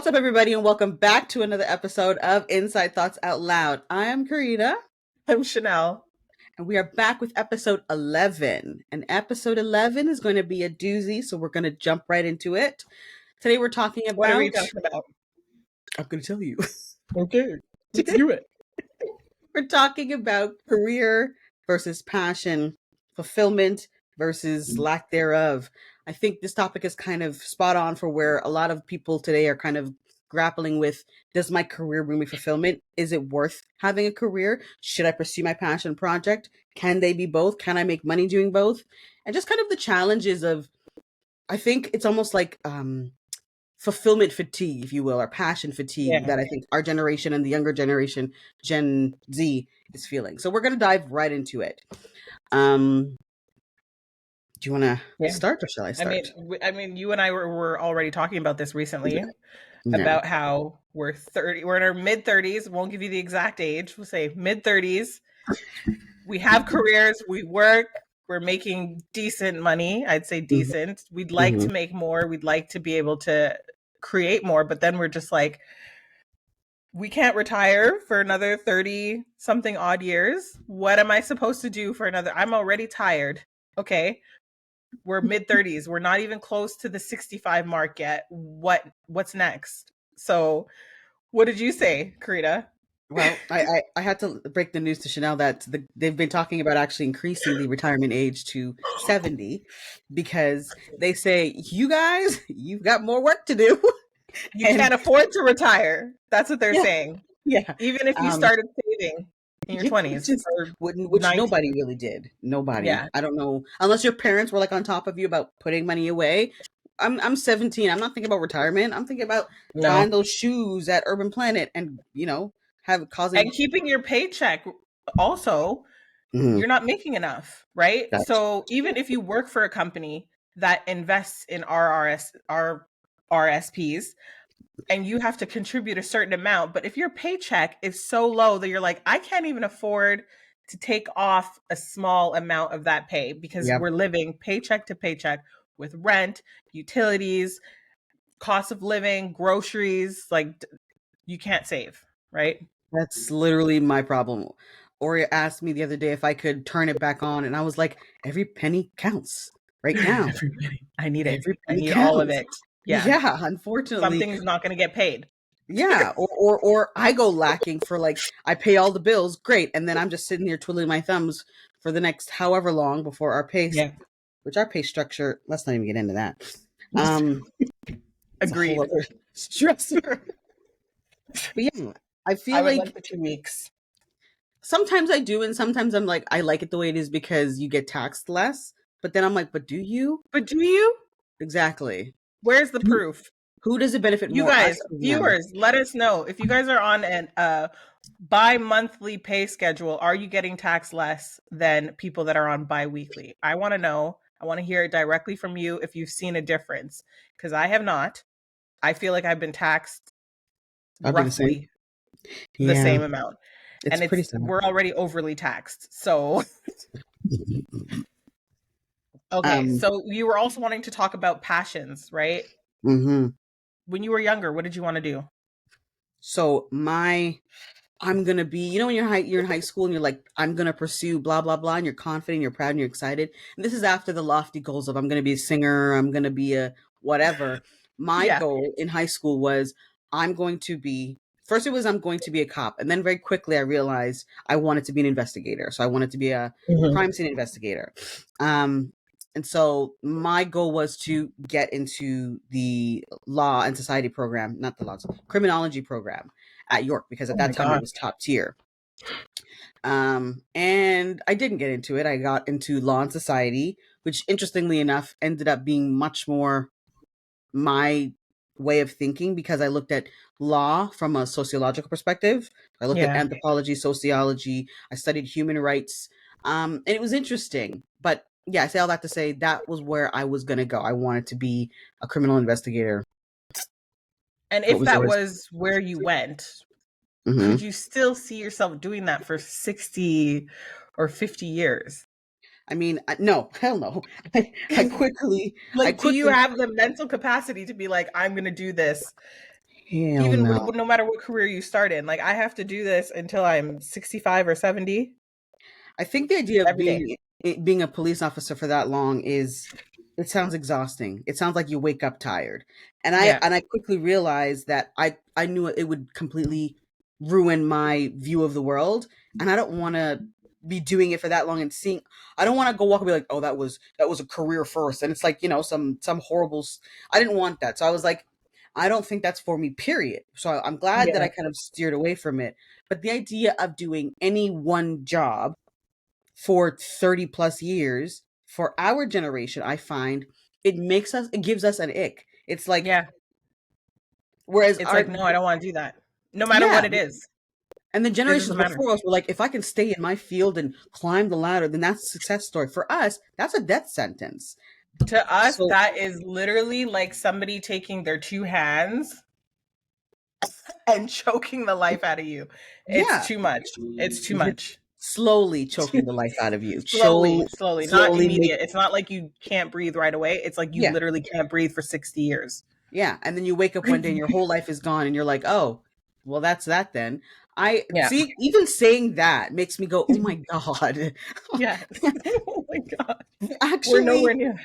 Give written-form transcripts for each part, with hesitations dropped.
What's up, everybody, and welcome back to another episode of Inside Thoughts Out Loud. I am Karina. I'm Chanel. And we are back with episode 11. And episode 11 is going to be a doozy, so we're going to jump right into it. Today we're talking about... What are we talking about? I'm going to tell you. Okay, let's do it. We're talking about career versus passion, fulfillment versus lack thereof. I think this topic is kind of spot on for where a lot of people today are kind of grappling with, does my career bring me fulfillment? Is it worth having a career? Should I pursue my passion project? Can they be both? Can I make money doing both? And just kind of the challenges of, I think it's almost like fulfillment fatigue, if you will, or passion fatigue that I think our generation and the younger generation, Gen Z, is feeling. So we're going to dive right into it. Do you want to start, or shall I start? I mean, you and I were already talking about this recently, about how we're 30, we're in our mid 30s. Won't give you the exact age. We'll say mid 30s. We have careers. We work. We're making decent money. I'd say decent. We'd like to make more. We'd like to be able to create more. But then we're just like, we can't retire for another 30 something odd years. What am I supposed to do for another? I'm already tired. Okay. We're mid 30s. We're not even close to the 65 mark yet. What's next? So what did you say, Karina? Well, I had to break the news to Chanel that they've been talking about actually increasing the retirement age to 70 because they say, you guys, you've got more work to do. You can't afford to retire. That's what they're saying. Yeah. Even if you started saving in your 20s. Which nobody really did. Nobody. Yeah. I don't know. Unless your parents were like on top of you about putting money away. I'm 17. I'm not thinking about retirement. I'm thinking about buying those shoes at Urban Planet and, and keeping your paycheck also. You're not making enough, right? So even if you work for a company that invests in RSPs, and you have to contribute a certain amount, but if your paycheck is so low that you're like, I can't even afford to take off a small amount of that pay because we're living paycheck to paycheck with rent, utilities, cost of living, groceries, like you can't save, right? That's literally my problem. Ori asked me the other day if I could turn it back on, and I was like, every penny counts right now. Every penny. I need it. I need counts. all of it. Yeah, unfortunately. Something's not going to get paid. Yeah, or I go lacking for like, I pay all the bills, great, and then I'm just sitting here twiddling my thumbs for the next however long before our pay, which our pay structure, let's not even get into that. Agreed. Stressor. But yeah, I feel like the 2 weeks. Sometimes I do, and sometimes I'm like, I like it the way it is because you get taxed less. But then I'm like, but do you? Exactly. Where's the proof? Who does it benefit more? You guys, viewers, let us know. If you guys are on an bi-monthly pay schedule, are you getting taxed less than people that are on bi-weekly? I want to know. I want to hear it directly from you if you've seen a difference. Because I have not. I feel like I've been taxed roughly the same amount. We're already overly taxed. So... Okay, so you were also wanting to talk about passions, right? When you were younger, what did you want to do? So I'm going to be, when you're in high school and you're like, I'm going to pursue blah, blah, blah, and you're confident, you're proud, and you're excited. And this is after the lofty goals of I'm going to be a singer, I'm going to be a whatever. My goal in high school was I'm going to be a cop. And then very quickly I realized I wanted to be an investigator. So I wanted to be a crime scene investigator. And so my goal was to get into the law and society program, not the laws, criminology program at York, because at that time it was top tier. And I didn't get into it. I got into law and society, which interestingly enough ended up being much more my way of thinking because I looked at law from a sociological perspective. I looked at anthropology, sociology. I studied human rights. And it was interesting, but I say all that to say that was where I was going to go. I wanted to be a criminal investigator. And if that was where you went, could you still see yourself doing that for 60 or 50 years? I mean, no, hell no. I quickly... do you have the mental capacity to be like, I'm going to do this Hell Even no. no matter what career you start in. Like I have to do this until I'm 65 or 70 I think the idea of every day. being a police officer for that long is, it sounds exhausting. It sounds like you wake up tired. Yeah. And I quickly realized that I knew it would completely ruin my view of the world, and I don't want to be doing it for that long and seeing. I don't want to go walk and be like, "Oh, that was a career first," and it's like, some horrible I didn't want that. So I was like, I don't think that's for me, period. So I'm glad that Yeah. I kind of steered away from it. But the idea of doing any one job for 30 plus years for our generation, I find it gives us an ick. It's like, Yeah. whereas It's like, our, no, I don't want to do that. No matter yeah, what it is. and the It doesn't generations matter. before us were like, if I can stay in my field and climb the ladder, then that's a success story. For us, that's a death sentence. To us, So that is literally like somebody taking their two hands and choking the life out of you. It's yeah, too much. It's too much. slowly choking the life out of you. Slowly, slowly, not Slowly make, immediate. It's not like you can't breathe right away. It's like you yeah, literally can't breathe for 60 years. yeah. And then you wake up one day and your whole life is gone, and you're like, oh, well, that's that then. I Yeah. see, even saying that makes me go, oh my God. Yes. Oh my God. We're Actually, nowhere near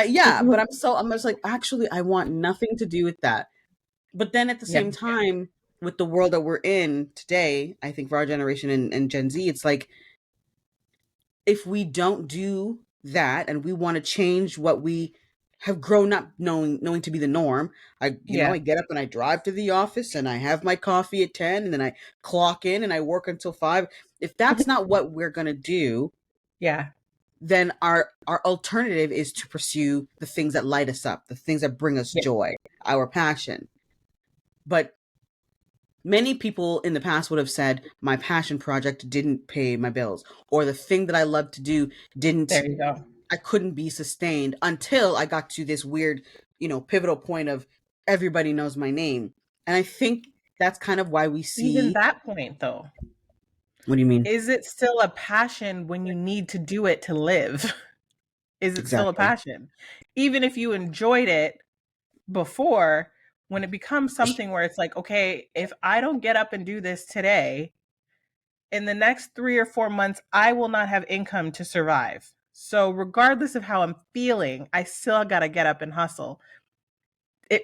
yeah, but that. I'm just like, actually, I want nothing to do with that. But then at the Yeah. same time, with the world that we're in today, I think for our generation and Gen Z, it's like, if we don't do that and we want to change what we have grown up knowing to be the norm, Yeah. I get up and I drive to the office and I have my coffee at 10 and then I clock in and I work until 5. If that's not what we're going to do, Yeah. then our alternative is to pursue the things that light us up, the things that bring us Yeah. joy, our passion. But many people in the past would have said my passion project didn't pay my bills, or the thing that I love to do didn't, There you go. I couldn't be sustained until I got to this weird, pivotal point of everybody knows my name. And I think that's kind of why we Even see. that point, though, What do you mean? is it still a passion when you need to do it to live? Is it still a Exactly. passion? Even if you enjoyed it before, when it becomes something where it's like, okay, if I don't get up and do this today, in the next 3 or 4 months, I will not have income to survive. So, regardless of how I'm feeling, I still got to get up and hustle. It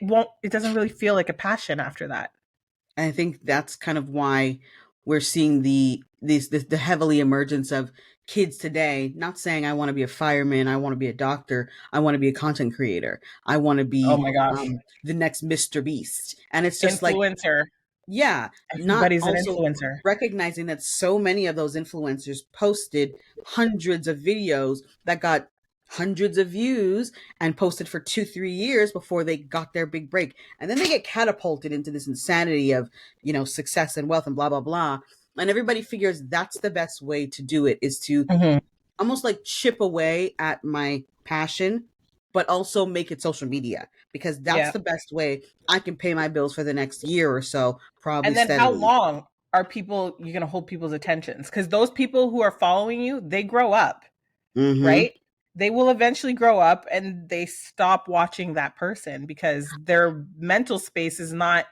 doesn't really feel like a passion after that. And I think that's kind of why we're seeing the heavily emergence of kids today not saying, I want to be a fireman, I want to be a doctor, I want to be a content creator, I want to Oh be my gosh. the next Mr. Beast. And it's just like, Influencer. yeah, not Everybody's an also influencer. recognizing that so many of those influencers posted hundreds of videos that got hundreds of views and posted for 2 3 years before they got their big break, and then they get catapulted into this insanity of, success and wealth and blah blah blah, and everybody figures that's the best way to do it, is to Mhm. almost like chip away at my passion, but also make it social media, because that's Yeah. the best way I can pay my bills for the next year or so, probably And then how steadily. long are people you're going to hold people's attentions? Cuz those people who are following you, they grow up, Mm-hmm. right? They will eventually grow up and they stop watching that person because their mental space is not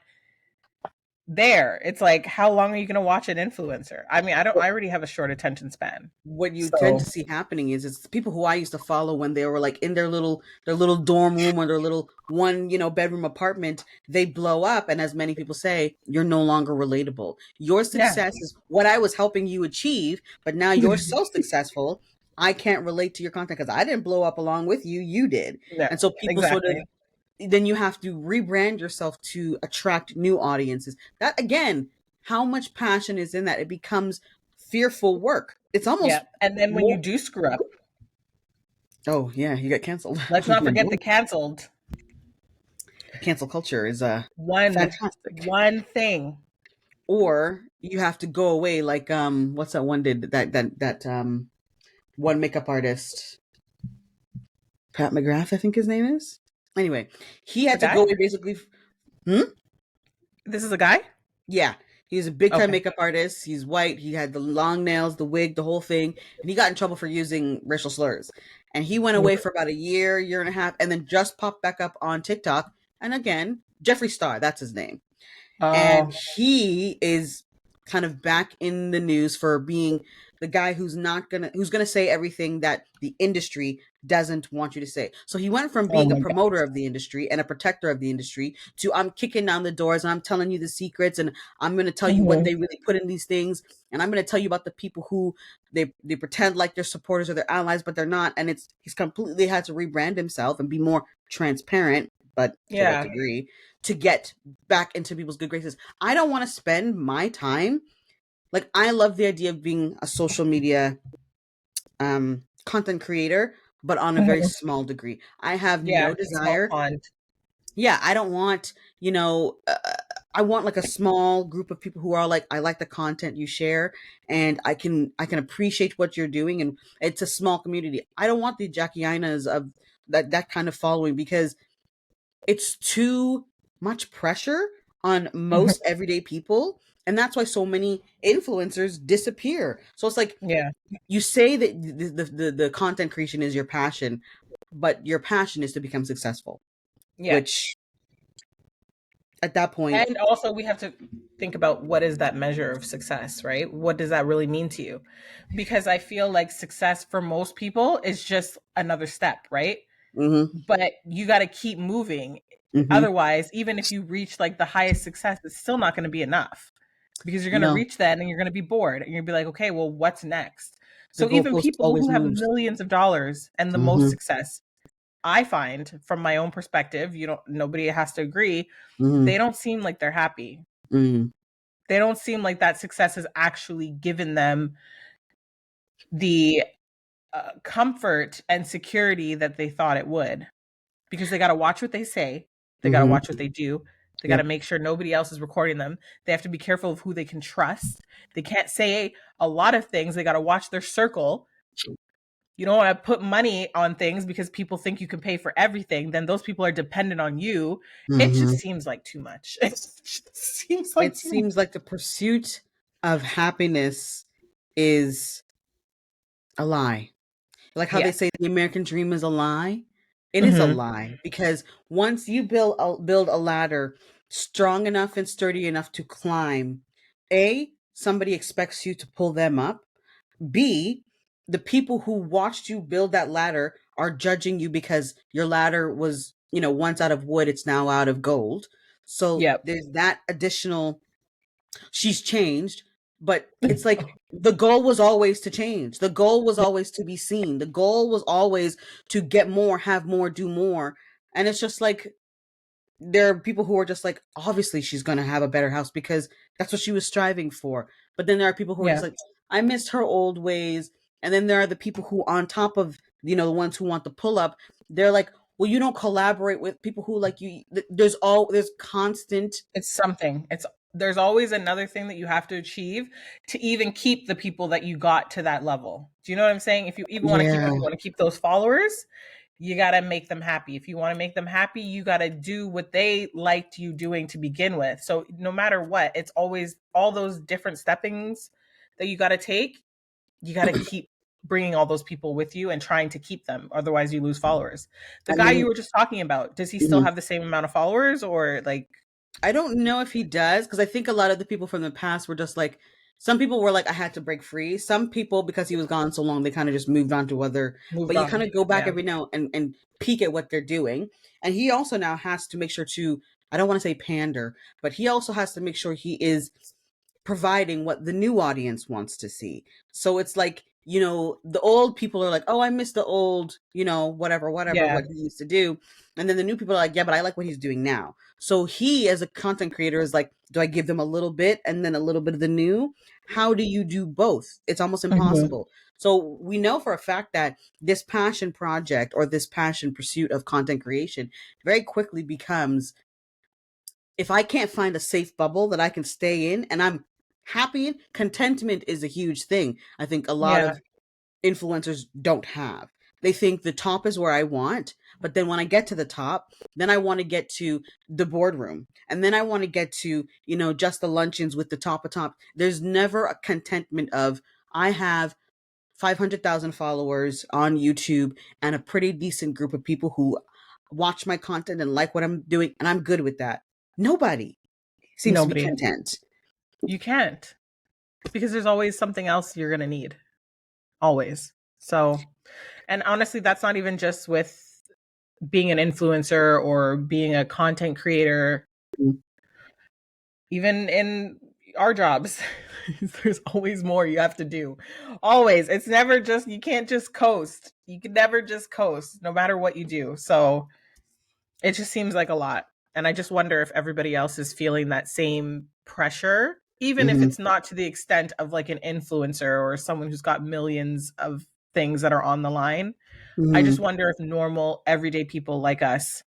there. It's like, how long are you going to watch an influencer? I mean, I already have a short attention span. What you tend So, to see happening is it's people who I used to follow when they were like in their little dorm room or their little one, bedroom apartment, they blow up, and as many people say, you're no longer relatable. Your yeah. success is what I was helping you achieve, but now you're so successful, I can't relate to your content because I didn't blow up along with you, you did. No, And so people sort of, exactly. then you have to rebrand yourself to attract new audiences. That again, how much passion is in that? It becomes fearful work. It's Yeah. almost And then when you more. do screw up, Oh yeah, you got canceled. let's Oh not my forget the God. canceled. Cancel culture is One fantastic. one thing. Or you have to go away like, what's that one did that one makeup artist, Pat McGrath, I think his name is. Anyway, he It's a had to guy? go away basically. Hmm? This is a guy? Yeah, he's a big time Okay. makeup artist. He's white. He had the long nails, the wig, the whole thing, and he got in trouble for using racial slurs. And he went away for about a year, year and a half, and then just popped back up on TikTok. And again, Jeffree Star, that's his name. and Oh, he is kind of back in the news for being the guy who's gonna say everything that the industry doesn't want you to say. So he went from oh being a my God. promoter of the industry and a protector of the industry to I'm kicking down the doors and I'm telling you the secrets and I'm going to tell you what Mhm. they really put in these things and I'm going to tell you about the people who they pretend like they're supporters or they're allies but they're not, and it's he's completely had to rebrand himself and be more transparent, but to what Yeah. degree, to get back into people's good graces. I don't want to spend my time, like I love the idea of being a social media content creator, but on a very Mhm. small degree. I have Yeah. no Small desire. pond. Yeah, I don't want, I want like a small group of people who are like, I like the content you share and I can appreciate what you're doing, and it's a small community. I don't want the Jackie Inas of that kind of following because it's too much pressure on Mhm. most everyday people, and that's why so many influencers disappear. So it's like Yeah. you say that the content creation is your passion, but your passion is to become successful, Yeah. which at that point. And also, we have to think about what is that measure of success, right? What does that really mean to you? Because I feel like success for most people is just another step, right? Mhm. But you got to keep moving. Mhm. Otherwise, even if you reach like the highest success, it's still not going to be enough because you're going to No, reach that and you're going to be bored and you'll be like, okay, well, what's next? the So even goalpost people always who have moves. millions of dollars and the most Mhm. success, I find from my own perspective, nobody has to agree, Mhm. they don't seem like they're happy. Mhm. They don't seem like that success has actually given them the comfort and security that they thought it would, because they got to watch what they say, they got to Mhm. watch what they do, they got to Yep. make sure nobody else is recording them. They have to be careful of who they can trust. They can't say a lot of things. They got to watch their circle. You don't want to put money on things because people think you can pay for everything. Then those people are dependent on you. It just Mhm. seems like too much. It just seems like It too much. seems like the pursuit of happiness is a lie. Like how they Yes. say the American dream is a lie. It is a Hmm. lie because once you build a ladder strong enough and sturdy enough to climb, A, somebody expects you to pull them up. B, the people who watched you build that ladder are judging you because your ladder was, once out of wood, it's now out of gold. So Yep. there's that additional, she's changed, but it's like the goal was always to change. The goal was always to be seen. The goal was always to get more, have more, do more. And it's just like there are people who are just like, obviously she's going to have a better house because that's what she was striving for. But then there are people who are just Yeah. like, I missed her old ways. And then there are the people who, on top of, the ones who want the pull up, they're like, well, you don't collaborate with people who like you. There's constant. It's something. It's There's always another thing that you have to achieve to even keep the people that you got to that level. Do you know what I'm saying? If you even want to keep, Yeah. if you want to keep those followers, you got to make them happy. If you want to make them happy, you got to do what they liked you doing to begin with. So no matter what, it's always all those different steppings that you got to take. You got to keep bringing all those people with you and trying to keep them. Otherwise, you lose followers. The I guy you mean, were just talking about, does he still mhm. have the same amount of followers or like I don't know if he does because I think a lot of the people from the past were just like, some people were like, I had to break free. Some people, because he was gone so long, they kind of just moved on to other. moved But you kind on? of go back Yeah. every now and peek at what they're doing. And he also now has to make sure to, I don't want to say pander, but he also has to make sure he is providing what the new audience wants to see. So it's like, the old people are like, oh, I miss the old, whatever, Yeah. what he used to do. And then the new people are like, yeah, but I like what he's doing now. So he, as a content creator, is like, do I give them a little bit and then a little bit of the new? How do you do both? It's almost Mhm. impossible. So we know for a fact that this passion project or this passion pursuit of content creation very quickly becomes, if I can't find a safe bubble that I can stay in and I'm happy in, contentment is a huge thing. I think a lot Yeah. of influencers don't have. They think the top is where I want, but then when I get to the top, then I want to get to the boardroom. And then I want to get to, just the luncheons with the top of top. There's never a contentment of, I have 500,000 followers on YouTube and a pretty decent group of people who watch my content and like what I'm doing, and I'm good with that. Nobody. seems to be Nobody. content. You can't, because there's always something else you're going to need. Always. So, and honestly, that's not even just with being an influencer or being a content creator, Mm-hmm. even in our jobs. There's always more you have to do. Always. It's never just, you can't just coast. You can never just coast no matter what you do. So it just seems like a lot. And I just wonder if everybody else is feeling that same pressure, even if Mm-hmm. it's not to the extent of like an influencer or someone who's got millions of things that are on the line. I just wonder if normal, everyday people like us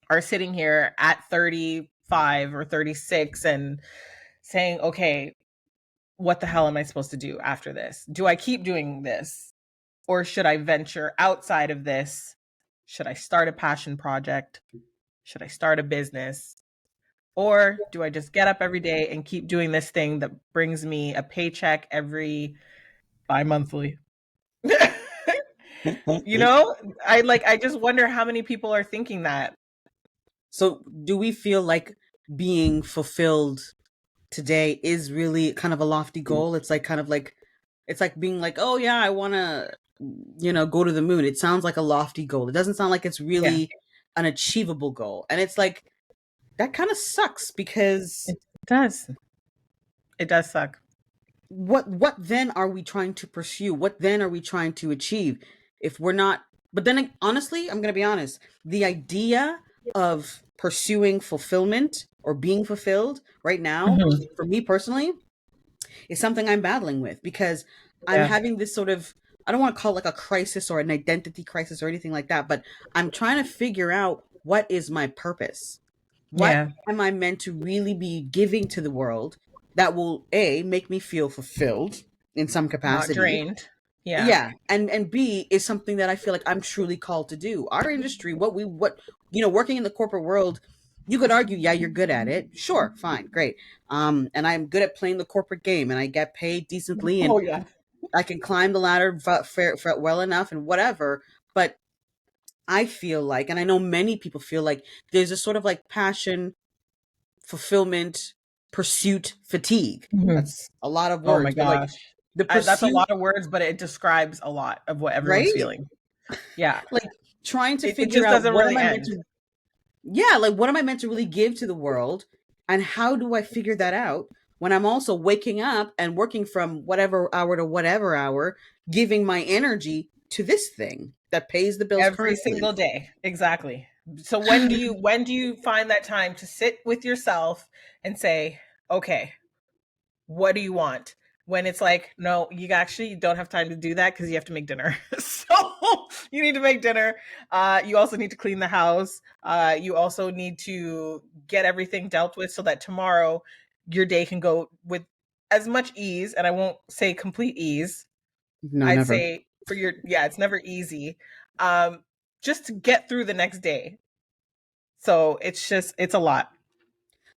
are sitting here at 35 or 36 and saying, okay, what the hell am I supposed to do after this? Do I keep doing this? Or should I venture outside of this? Should I start a passion project? Should I start a business? Or do I just get up every day and keep doing this thing that brings me a paycheck every bi-monthly? You Mm-hmm. know, I just wonder how many people are thinking that. So, do we feel like being fulfilled today is really kind of a lofty goal? It's like kind of like it's like being like, oh yeah, I want to, go to the moon. It sounds like a lofty goal. It doesn't sound like it's Yeah, really an achievable goal. And it's like that kind of sucks because it does. It does suck. what then are we trying to pursue? What then are we trying to achieve if we're not? But then honestly, I'm going to be honest. The idea of pursuing fulfillment or being fulfilled right now, Mhm. for me personally, is something I'm battling with because I'm Yeah. having this sort of, I don't want to call it like a crisis or an identity crisis or anything like that, but I'm trying to figure out what is my purpose. What Yeah. am I meant to really be giving to the world that will A, make me feel fulfilled in some Not capacity? drained. Yeah. Yeah, and B is something that I feel like I'm truly called to do. Our industry, working in the corporate world, you could argue, yeah, you're good at it. Sure, fine, great. And I'm good at playing the corporate game, and I get paid decently, and Oh yeah. I can climb the ladder well enough, and whatever. But I feel like, and I know many people feel like, there's a sort of like passion, fulfillment, pursuit, fatigue. Mhm. That's a lot of Oh my words, but like gosh. the That's a pursuit, lot of words, but it describes a lot of what everyone's right? feeling. Yeah. Like trying to It figure just out doesn't what am really I meant end. to, yeah, like what am I meant to really give to the world, and how do I figure that out when I'm also waking up and working from whatever hour to whatever hour, giving my energy to this thing that pays the bills Every currently. single day. Exactly. So when do you find that time to sit with yourself and say, okay, what do you want? When it's like, no, you actually don't have time to do that because you have to make dinner. So you need to make dinner. You also need to clean the house. You also need to get everything dealt with so that tomorrow your day can go with as much ease. And I won't say complete ease. No, I'd never. say for your, yeah, it's never easy. Um, just to get through the next day. So it's a lot.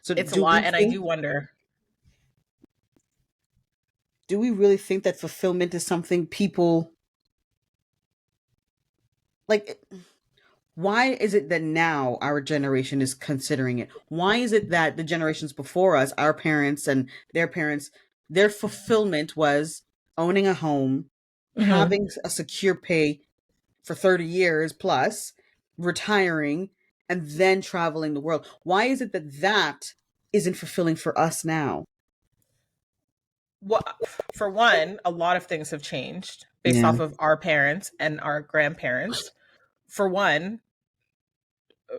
So It's a lot. And I do wonder. do we really think that fulfillment is something people like? Why is it that now our generation is considering it? Why is it that the generations before us, our parents and their parents, their fulfillment was owning a home, Mhm. having a secure pay for 30 years plus, retiring, and then traveling the world? Why is it that that isn't fulfilling for us now? Well, for one, a lot of things have changed based Yeah. off of our parents and our grandparents. For one,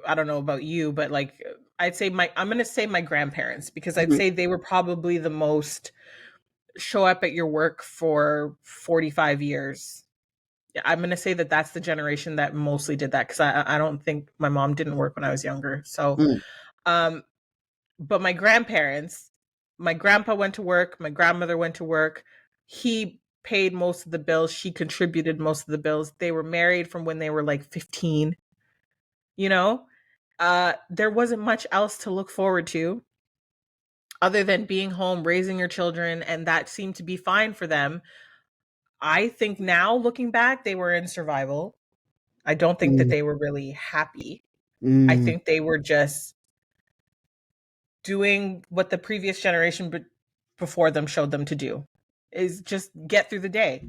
I don't know about you, but like I'd say I'm going to say my grandparents because I'd Mhm. say they were probably the most show up at your work for 45 years. Yeah, I'm going to say that that's the generation that mostly did that because I don't think my mom didn't work when I was younger. So, Mm. um, but my grandparents, my grandpa went to work, my grandmother went to work. He paid most of the bills, she contributed most of the bills. They were married from when they were like 15, you know? There wasn't much else to look forward to other than being home, raising your children, and that seemed to be fine for them. I think now looking back, they were in survival. I don't think that Mm. they were really happy. I Mm. think they were just doing what the previous generation before them showed them to do, is just get through the day.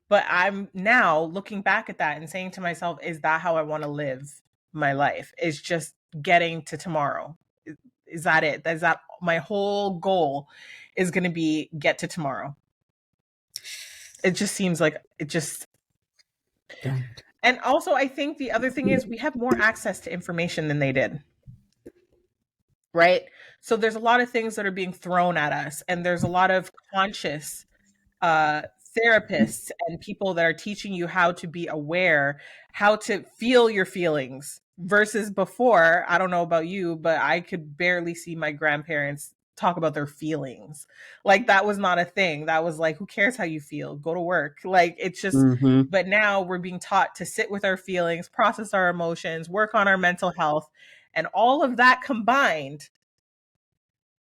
But I'm now looking back at that and saying to myself, is that how I want to live my life? Is just getting to tomorrow? Is that it? Is that my whole goal is going to be get to tomorrow? It just seems like it just. And also, I think the other thing is we have more access to information than they did. Right? So there's a lot of things that are being thrown at us, and there's a lot of conscious uh, therapists and people that are teaching you how to be aware, how to feel your feelings. Versus before, I don't know about you, but I could barely see my grandparents talk about their feelings. Like that was not a thing. That was like, who cares how you feel? Go to work. Like it's just, Mm-hmm. but now we're being taught to sit with our feelings, process our emotions, work on our mental health. And all of that combined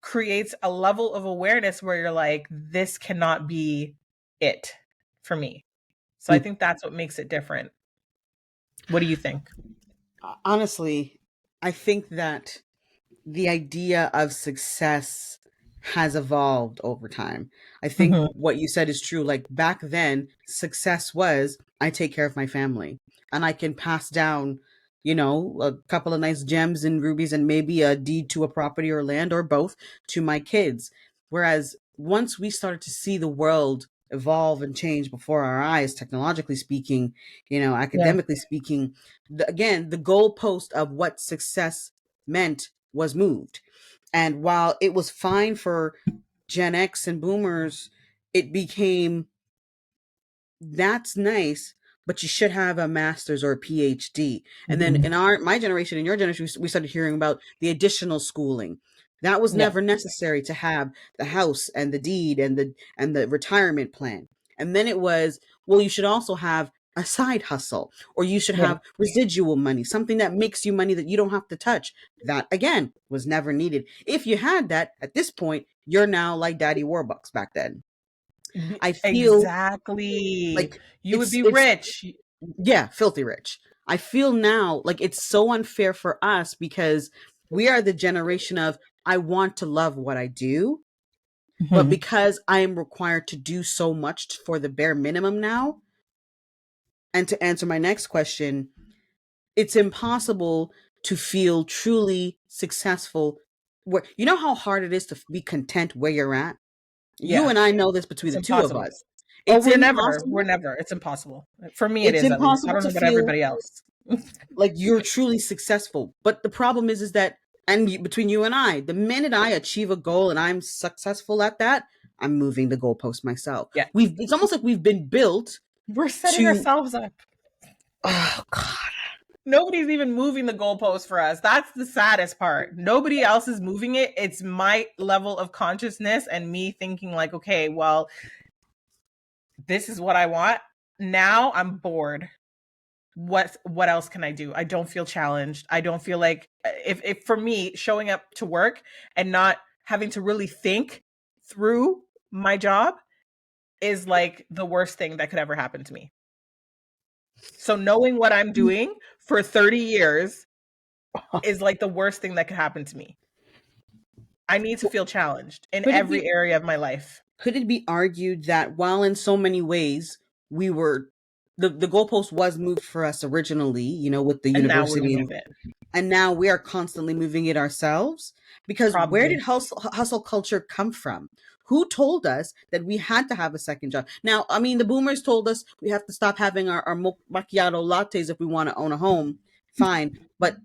creates a level of awareness where you're like, this cannot be it for me. So I think that's what makes it different. What do you think? Honestly, I think that the idea of success has evolved over time. I think Mm-hmm. what you said is true. Like back then, success was I take care of my family and I can pass down, a couple of nice gems and rubies and maybe a deed to a property or land or both to my kids. Whereas once we started to see the world evolve and change before our eyes, technologically speaking, Yeah. academically speaking, again, the goalpost of what success meant was moved. And while it was fine for Gen X and boomers, it became that's nice, but you should have a master's or a PhD. And then Mm-hmm. in my generation, in your generation, we started hearing about the additional schooling. That was Yeah. never necessary to have the house and the deed and the retirement plan. And then it was, well, you should also have a side hustle, or you should Yeah. have residual money, something that makes you money that you don't have to touch. That again was never needed. If you had that at this point, you're now like Daddy Warbucks back then. I feel Exactly. like You would it's be it's rich. yeah, filthy rich. I feel now like it's so unfair for us because we are the generation of I want to love what I do, but Mm-hmm. because I am required to do so much for the bare minimum now, and to answer my next question, it's impossible to feel truly successful where you know how hard it is to be content where you're at? You Yeah. and I know this between It's the two of impossible. us. Oh, It's we're impossible. never. It's impossible. For me, it It's is at least. I impossible don't to know about feel everybody else. like you're truly successful. But the problem is that, and between you and I, the minute I achieve a goal and I'm successful at that, I'm moving the goalpost myself. Yeah. It's almost like we've been built We're setting to, ourselves up. oh God. Nobody's even moving the goalpost for us. That's the saddest part. Nobody else is moving it. It's my level of consciousness and me thinking like, okay, well, this is what I want. Now I'm bored. What else can I do? I don't feel challenged. I don't feel like if for me showing up to work and not having to really think through my job is like the worst thing that could ever happen to me. So knowing what I'm doing for 30 years is like the worst thing that could happen to me. I need to feel challenged in Could it every be area of my life. could it be argued that while in so many ways we were the goalpost was moved for us originally, with the And now we're university, moving it. and now we are constantly moving it ourselves? Because where did Probably. hustle culture come from? Who told us that we had to have a second job? Now, I mean, the boomers told us we have to stop having our macchiato lattes if we want to own a home. Fine. But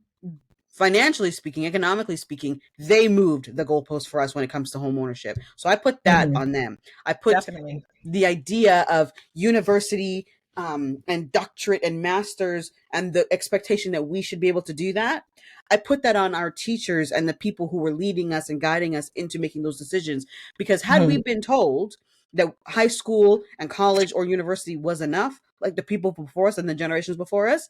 financially speaking, economically speaking, they moved the goalpost for us when it comes to home ownership. So I put that Mhm. on them. I put Definitely. the idea of university and doctorate and masters and the expectation that we should be able to do that. I put that on our teachers and the people who were leading us and guiding us into making those decisions. Because had we Mhm. been told that high school and college or university was enough, like the people before us and the generations before us,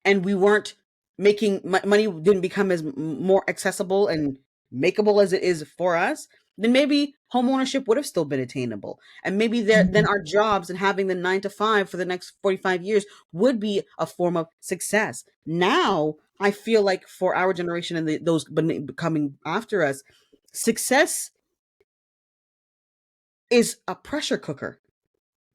and we weren't making money didn't become as more accessible and makeable as it is for us, then maybe home ownership would have still been attainable, and maybe then Mhm. our jobs and having the 9 to 5 for the next 45 years would be a form of success. Now I feel like for our generation and those coming after us, success is a pressure cooker.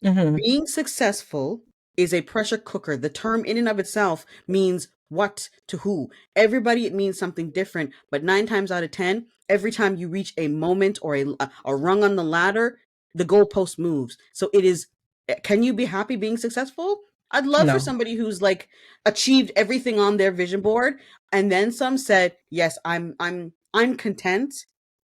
Mm-hmm. Being successful is a pressure cooker. The term in and of itself means what to who. Everybody, it means something different. But 9 times out of 10, every time you reach a moment or a rung on the ladder, the goalpost moves. So it is, can you be happy being successful? I'd love for No. somebody who's like achieved everything on their vision board and then some said, "Yes, I'm content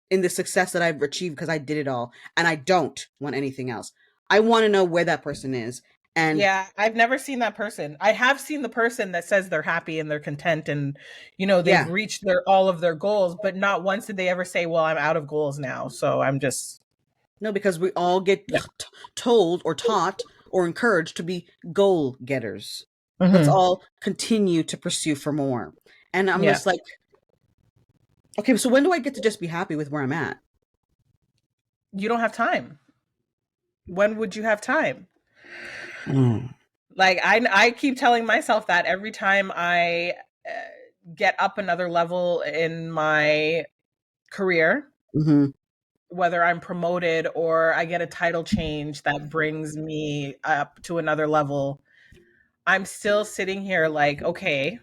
in the success that I've achieved because I did it all and I don't want anything else." I want to know where that person is. And Yeah, I've never seen that person. I have seen the person that says they're happy and they're content and they've yeah, reached their all of their goals, but not once did they ever say, "Well, I'm out of goals now." So I'm just no, because we all get yeah. told or taught or encouraged to be goal getters. Let's Mhm. all continue to pursue for more. And I'm Yeah. just like, okay, so when do I get to just be happy with where I'm at? You don't have time. When would you have time? Mm. Like I keep telling myself that every time I uh, get up another level in my career, Hmm. whether I'm promoted or I get a title change that brings me up to another level, I'm still sitting here like, okay,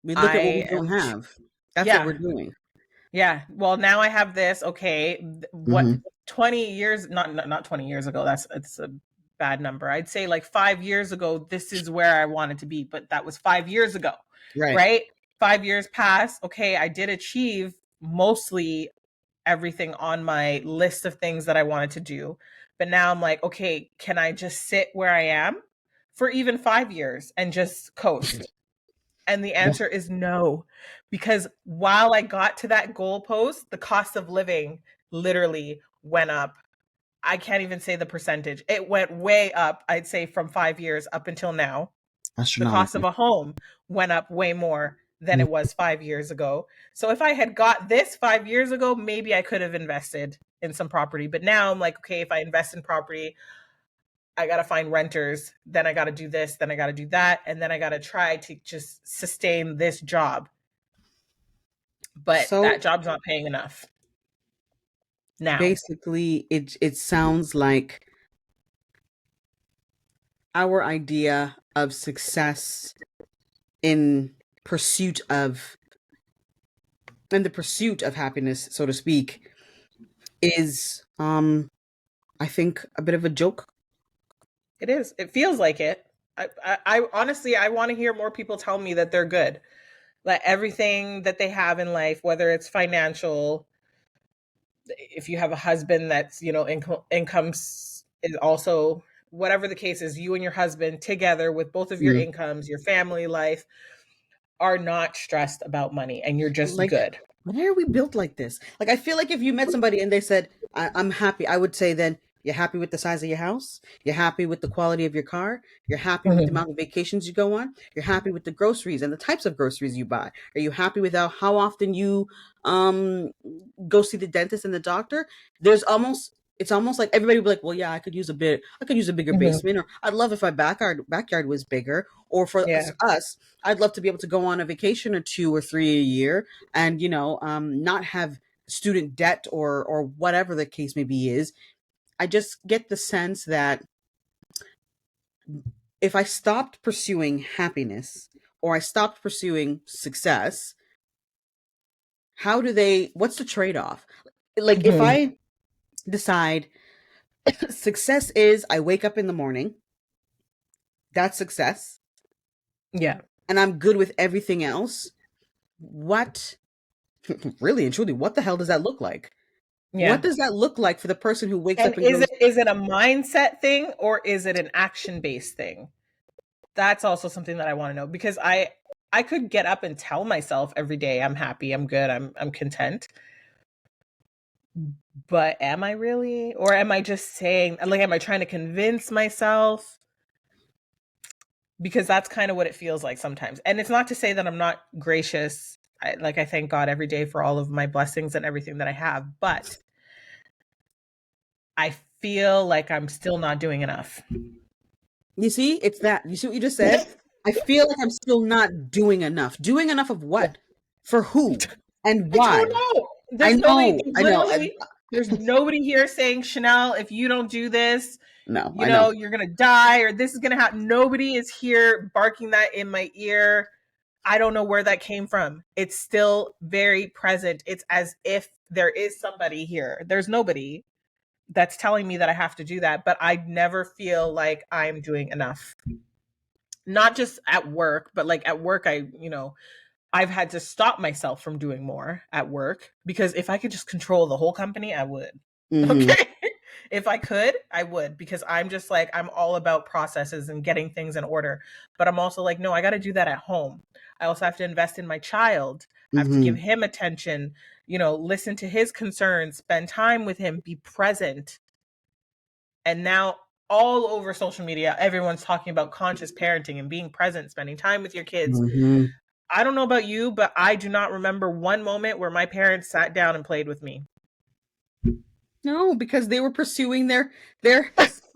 We look at what we I don't am, have. That's what yeah, we're doing. yeah. Well, now I have this. Okay, what Hmm. 20 years? Not 20 years ago. It's a bad number. I'd say like 5 years ago. This is where I wanted to be, but that was 5 years ago, Right. right? 5 years passed. Okay, I did achieve mostly everything on my list of things that I wanted to do. But now I'm like, okay, can I just sit where I am for even 5 years and just coast? And the Well, answer is no. Because while I got to that goalpost, the cost of living literally went up. I can't even say the percentage. It went way up, I'd say from 5 years up until now. The cost of astronomically. a home went up way more than it was 5 years ago. So if I had got this 5 years ago, maybe I could have invested in some property. But now I'm like, okay, if I invest in property, I got to find renters, then I got to do this, then I got to do that, and then I got to try to just sustain this job. But So that job's not paying enough now. basically, it sounds like our idea of success in pursuit of in the pursuit of happiness, so to speak, is I think a bit of a joke. It is. It feels like it. I honestly, I want to hear more people tell me that they're good. Like everything that they have in life, whether it's financial, if you have a husband that's incomes is also whatever the case is, you and your husband together with both of your Mm. incomes, your family life are not stressed about money and you're just Like, good. why are we built like this? Like, I feel like if you met somebody and they said, I'm happy, I would say, then, you're happy with the size of your house? You're happy with the quality of your car? You're happy with the Mhm. amount of vacations you go on? You're happy with the groceries and the types of groceries you buy? Are you happy with how often you um go see the dentist and the doctor? There's almost it's almost like everybody would be like, well, yeah, I could use a bigger Mhm. basement, or I'd love if my backyard was bigger, or for Yeah. us, I'd love to be able to go on a vacation or 2 or 3 a year and not have student debt or whatever the case maybe is. I just get the sense that if I stopped pursuing happiness or I stopped pursuing success, what's the trade-off? Like if Mhm. I decide success is I wake up in the morning, that's success, Yeah. and I'm good with everything else, what really and truly, what the hell does that look like? What Yeah. does that look like for the person who wakes And up and goes, is it a mindset thing or is it an action based thing? That's also something that I want to know because I could get up and tell myself every day I'm happy, I'm good, I'm content. But am I really? Or am I just saying like am I trying to convince myself? Because that's kind of what it feels like sometimes. And it's not to say that I'm not gracious. I thank God every day for all of my blessings and everything that I have, but I feel like I'm still not doing enough. you see, it's that. You see what you just said? I feel like I'm still not doing enough. Doing enough of what? For who? And I don't why? know. I There's nobody, know, there's I know. literally, there's nobody here saying, Chanel, if you don't do this, No, you I know. know, you're going to die or this is going to happen. Nobody is here barking that in my ear. I don't know where that came from. It's still very present. It's as if there is somebody here. There's nobody that's telling me that I have to do that, but I never feel like I'm doing enough. Not just at work, but like at work, I've had to stop myself from doing more at work because if I could just control the whole company, I would. Mhm. Okay. If I could, I would because I'm just like, I'm all about processes and getting things in order. But I'm also like, no, I got to do that at home. I also have to invest in my child. I have to give Mhm. him attention, listen to his concerns, spend time with him, be present. And now all over social media, everyone's talking about conscious parenting and being present, spending time with your kids. Mhm. I don't know about you, but I do not remember one moment where my parents sat down and played with me. No, because they were pursuing their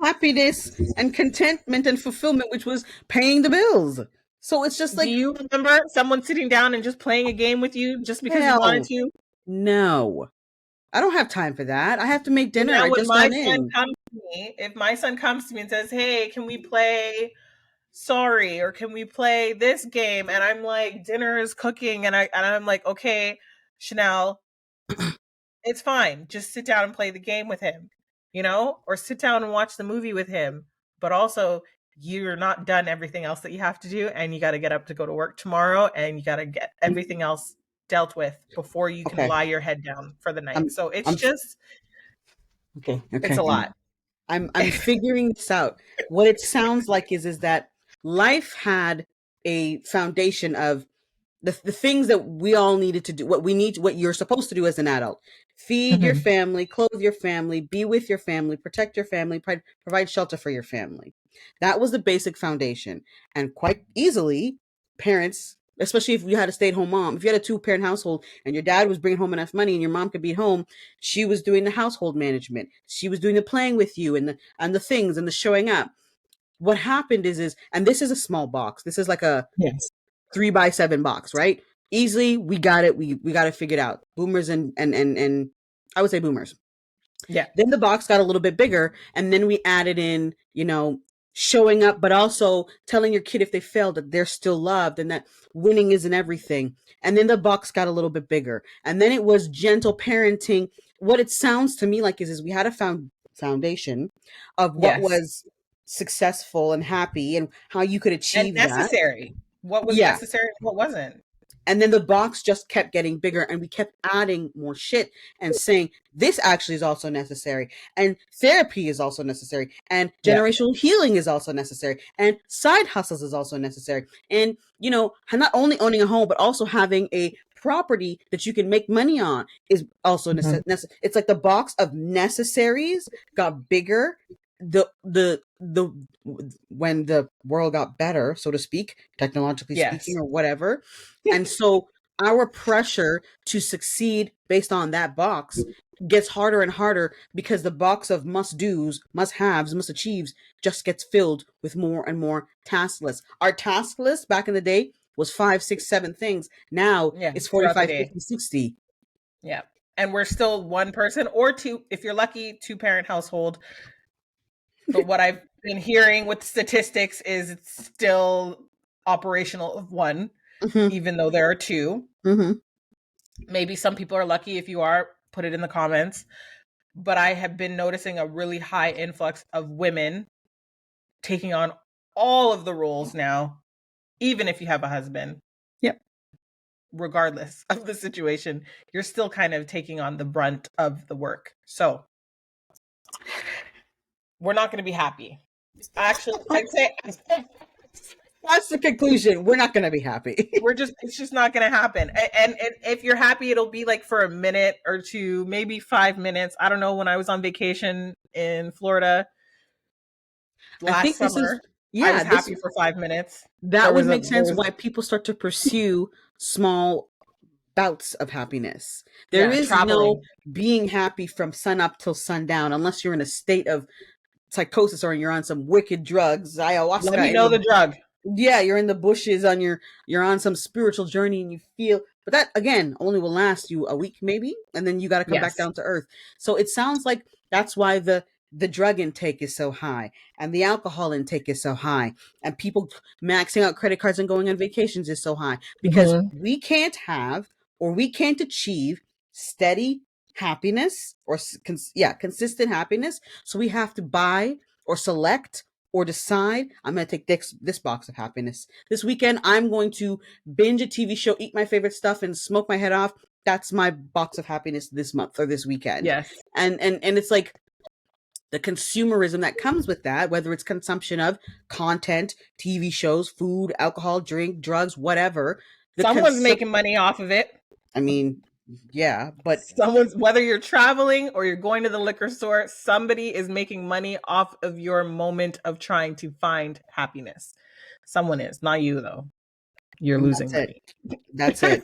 happiness and contentment and fulfillment, which was paying the bills. So it's just Do like, you remember someone sitting down and just playing a game with you just because you wanted hell to? no. I don't have time for that. I have to make So dinner. now I when just my got son in. comes to me, if my son comes to me and says, "Hey, can we play Sorry or can we play this game?" and I'm like, "Dinner is cooking." And I'm like, "Okay, Chanel, it's fine. Just sit down and play the game with him, or sit down and watch the movie with him. But also, you're not done everything else that you have to do, and you got to get up to go to work tomorrow, and you got to get everything else dealt with before you can Okay. lie your head down for the night." I'm So it's I'm just, okay. it's Okay. a lot. I'm figuring this out. What it sounds like is that life had a foundation of the things that we all needed to do, what we need, what you're supposed to do as an adult: feed your Mhm. family, clothe your family, be with your family, protect your family, provide shelter for your family. That was the basic foundation. And quite easily, parents, especially if you had a stay-at-home mom, if you had a two-parent household and your dad was bringing home enough money and your mom could be at home, she was doing the household management, she was doing the playing with you and the things and the showing up. What happened is and this is a small box, this is like a Yes. 3x7 box, right? Easily, we got it. We got it figured out. Boomers and I would say boomers. Yeah. Then the box got a little bit bigger, and then we added in, showing up, but also telling your kid if they failed that they're still loved and that winning isn't everything. And then the box got a little bit bigger, and then it was gentle parenting. What it sounds to me like is we had a foundation of what Yes. was successful and happy and how you could And achieve that. necessary. What was Yeah, necessary and what wasn't. and then the box just kept getting bigger and we kept adding more shit and saying this actually is also necessary, and therapy is also necessary, and Yeah. generational healing is also necessary, and side hustles is also necessary, and not only owning a home but also having a property that you can make money on is also Mhm. it's like the box of necessaries got bigger. The when the world got better, so to speak, technologically speaking, Yes. or whatever. And so our pressure to succeed based on that box gets harder and harder because the box of must do's, must haves, must achieves just gets filled with more and more task lists. Our task list back in the day was 5, 6, 7 things. Now Yeah. it's Throughout the 45, day. 50, 60. Yeah. And we're still one person or two, if you're lucky, two-parent household. But what I've been hearing with statistics is it's still operational of one, Mm-hmm, even though there are two. mm-hmm. Maybe some people are lucky. If you are, put it in the comments. But I have been noticing a really high influx of women taking on all of the roles now, even if you have a husband, Yep. regardless of the situation, you're still kind of taking on the brunt of the work. So we're not going to be happy. Actually, I'd say That's the conclusion. We're not going to be happy. it's just not going to happen. And if you're happy, it'll be like for a minute or two, maybe 5 minutes. I don't know. When I was on vacation in Florida I last think this is, summer, I yeah, was this happy for 5 minutes. that would make sense why people start to pursue small bouts of happiness. There Yeah, is no traveling. being happy from sun up till sundown unless you're in a state of psychosis or you're on some wicked drugs, Let ayahuasca me in know the the drug. Yeah, you're in the bushes on you're on some spiritual journey and you feel, but that again only will last you a week maybe, and then you got to come back Yes. down to earth. So it sounds like that's why the drug intake is so high and the alcohol intake is so high and people maxing out credit cards and going on vacations is so high because Hmm. we can't have or we can't achieve steady happiness or consistent happiness. So we have to buy or select or decide I'm going to take this box of happiness. This weekend, I'm going to binge a TV show, eat my favorite stuff, and smoke my head off. That's my box of happiness this month or this weekend. Yes. And it's like the consumerism that comes with that, whether it's consumption of content, TV shows, food, alcohol, drink, drugs, whatever. The Someone's consumption. making money off of it. I mean, yeah, but Someone's, whether you're traveling or you're going to the liquor store, somebody is making money off of your moment of trying to find happiness. Someone is, not you though. You're losing that's it. money. That's it.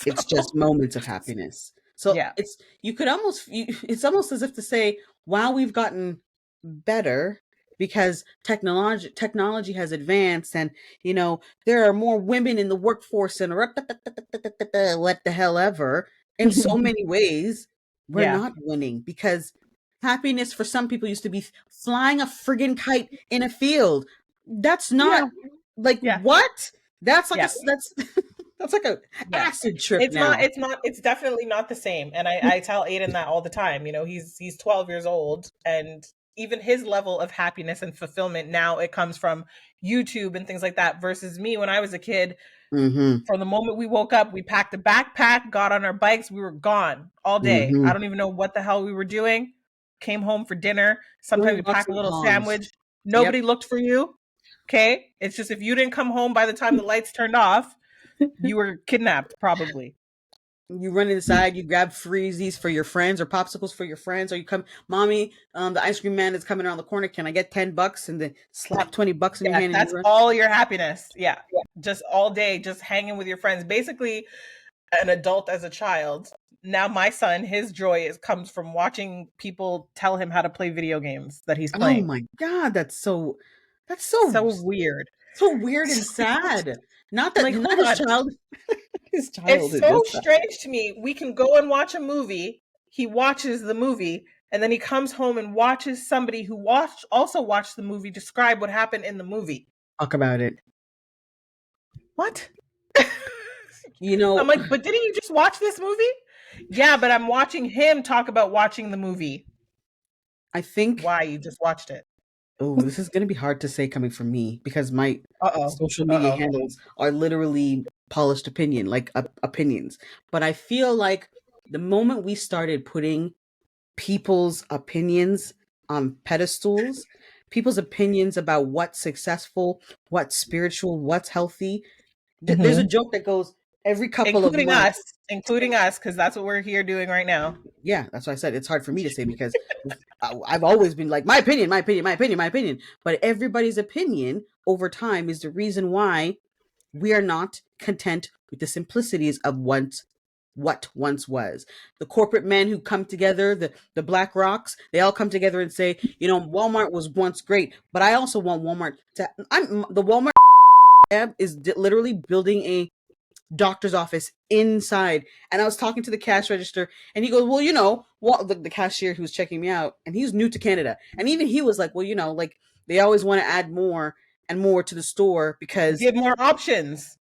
It's So, just moments of happiness. So yeah. it's almost as if to say, wow, we've gotten better because technology has advanced, and there are more women in the workforce and what the hell ever. In so many ways, we're Yeah. not winning because happiness for some people used to be flying a friggin' kite in a field. That's Yeah. not like Yeah. what? That's like Yeah. that's that's like a Yeah. acid trip It's not, now. it's definitely not the same. And I tell Aiden that all the time. He's 12 years old, and even his level of happiness and fulfillment now, it comes from YouTube and things like that, versus me when I was a kid. Mm-hmm. From the moment we woke up, we packed a backpack, got on our bikes, we were gone all day. I Mm-hmm. don't even know what the hell we were doing. Came home for dinner. Sometimes Going we walks pack a and little hogs. sandwich. Yep. Nobody looked for you. Okay. It's just, if you didn't come home by the time the lights turned off, you were kidnapped, probably. You run inside, you grab freezies for your friends or popsicles for your friends, or you come, mommy, the ice cream man is coming around the corner. Can I get $10? And then slap $20 in your Yeah, hand and you that's run. all your happiness. Yeah. Just all day, just hanging with your friends. Basically, an adult as a child. Now my son, his joy comes from watching people tell him how to play video games that he's Oh playing. my God, that's So weird. so weird and sad. Not that Like, not hold his on. child his It's childhood, so just that. strange to me. We can go and watch a movie. He watches the movie, and then he comes home and watches somebody who also watched the movie describe what happened in the movie. Talk about it. What? You I'm know, like, but didn't you just watch this movie? Yeah, but I'm watching him talk about watching the movie. I think Why? You just watched it. oh, this is going to be hard to say coming from me because my Uh-oh. social media Uh-oh. handles are literally polished opinion, like opinions. But I feel like the moment we started putting people's opinions on pedestals, people's opinions about what's successful, what's spiritual, what's healthy, there's a Mm-hmm. joke that goes every couple of Including months. us. Including us, because that's what we're here doing right now. Yeah, that's why I said it's hard for me to say because I've always been like my opinion, my opinion, my opinion, my opinion. But everybody's opinion over time is the reason why we are not content with the simplicities of what once was. The corporate men who come together, the Black Rocks, they all come together and say, Walmart was once great, but I also want Walmart to. The Walmart is literally building a doctor's office inside. And I was talking to the cash register, and he goes, "Well, the cashier who was checking me out, and he's new to Canada, and even he was like, well, like they always want to add more and more to the store because." Give more options.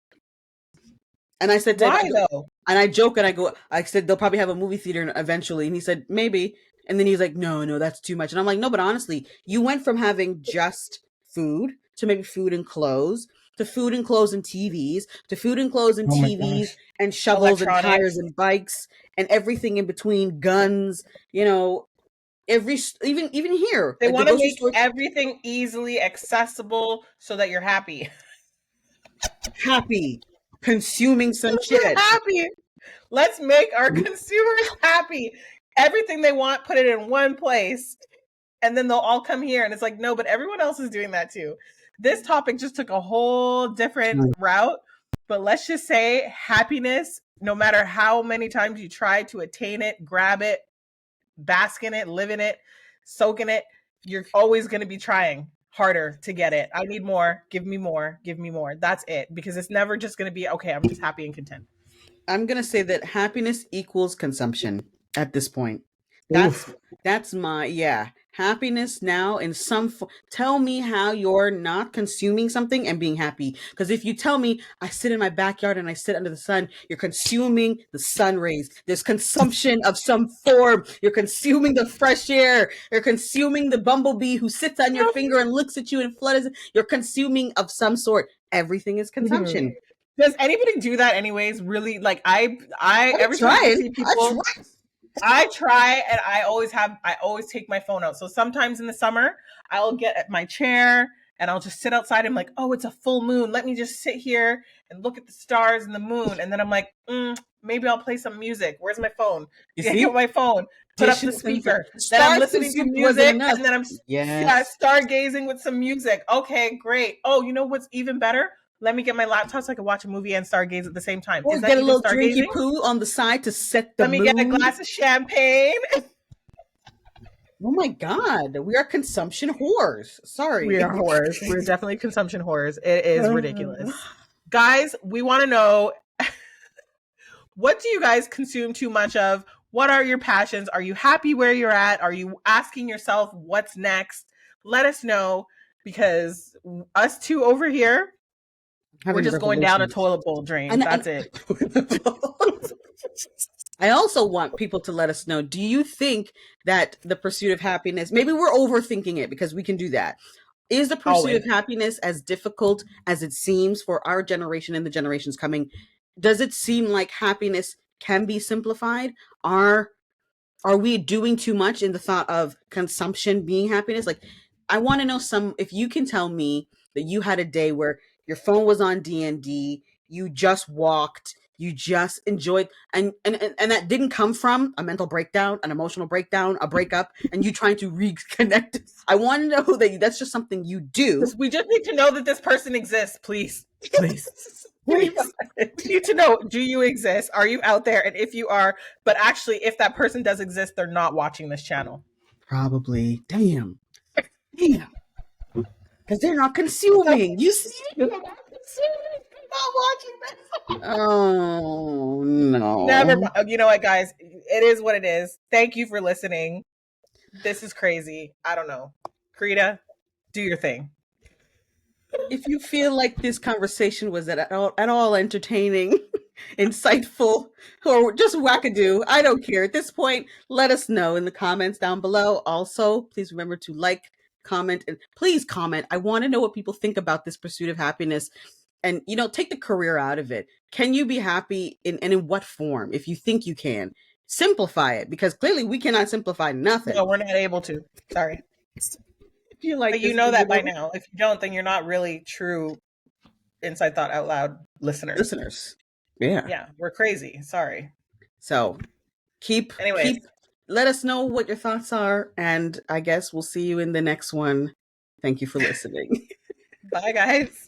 And I said to him, Why though? and I joke and I said they'll probably have a movie theater eventually, and he said maybe, and then he's like, no, no, that's too much, and I'm like, no, but honestly, you went from having just food to maybe food and clothes to food and clothes and TVs to food and clothes and Oh my TVs gosh. and shovels and tires Electronics. and bikes and everything in between, guns, every even here They at the want to grocery make store, everything easily accessible so that you're happy. happy consuming some You're shit. happy. Let's make our consumers happy. Everything they want, put it in one place, and then they'll all come here. And it's like, no, but everyone else is doing that too. This topic just took a whole different route. But let's just say happiness, no matter how many times you try to attain it, grab it, bask in it, live in it, soak in it, you're always going to be trying harder to get it. I need more. Give me more. Give me more. That's it. Because it's never just going to be, okay, I'm just happy and content. I'm gonna say that happiness equals consumption at this point. That's Oof. that's my yeah. Happiness now in tell me how you're not consuming something and being happy. Because if you tell me I sit in my backyard and I sit under the sun, you're consuming the sun rays. There's consumption of some form. You're consuming the fresh air. You're consuming the bumblebee who sits on your finger and looks at you and flutters. You're consuming of some sort. Everything is consumption. Does anybody do that anyways? Really? Like I every time I tried. see I people, tried. I try and I always take my phone out. So sometimes in the summer, I'll get at my chair and I'll just sit outside. I'm like, oh, it's a full moon. Let me just sit here and look at the stars and the moon. And then I'm like, maybe I'll play some music. Where's my phone? You Yeah, get see? my phone, put up the speaker. Then I'm Stars listening to consumed wasn't music enough. and then I'm Yes. stargazing with some music. Okay, great. Oh, you know what's even better? Let me get my laptop so I can watch a movie and stargaze at the same time. Or Is that get a even little drinky stargazing? poo on the side to set the Let me get a mood. glass of champagne. Oh my God. We are consumption whores. We Sorry. are whores. We're definitely consumption whores. It is ridiculous. Guys, we want to know, what do you guys consume too much of? What are your passions? Are you happy where you're at? Are you asking yourself what's next? Let us know, because us two over here, we're Having just going down a revelations. toilet bowl drain. And That's it. I also want people to let us know, do you think that the pursuit of happiness, maybe we're overthinking it because we can do that. Is the pursuit Always. of happiness as difficult as it seems for our generation and the generations coming? Does it seem like happiness can be simplified? Are we doing too much in the thought of consumption being happiness? Like, I want to know if you can tell me that you had a day where your phone was on D&D, you just walked, you just enjoyed, and that didn't come from a mental breakdown, an emotional breakdown, a breakup, and you trying to reconnect. I want to know that that's just something you do. We just need to know that this person exists, please. Please. Please. We need to know, do you exist? Are you out there? And if you are, but actually, if that person does exist, they're not watching this channel. Probably. Damn. Damn. Because they're not consuming. You see? They're not watching this. Oh, no. Never mind. You know what, guys? It is what it is. Thank you for listening. This is crazy. I don't know. Krita, do your thing. If you feel like this conversation was at all entertaining, insightful, or just wackadoo, I don't care. At this point, let us know in the comments down below. Also, please remember to like, comment, and please comment. I want to know what people think about this pursuit of happiness. And, take the career out of it. Can you be happy and in what form? If you think you can, simplify it, because clearly we cannot simplify nothing. No, we're not able to. Sorry. If you like But you this know that by video, now. If you don't, then you're not really true Inside Thought Out Loud listeners. Yeah. Yeah, we're crazy. Sorry. So Anyways. let us know what your thoughts are, and I guess we'll see you in the next one. Thank you for listening. Bye, guys.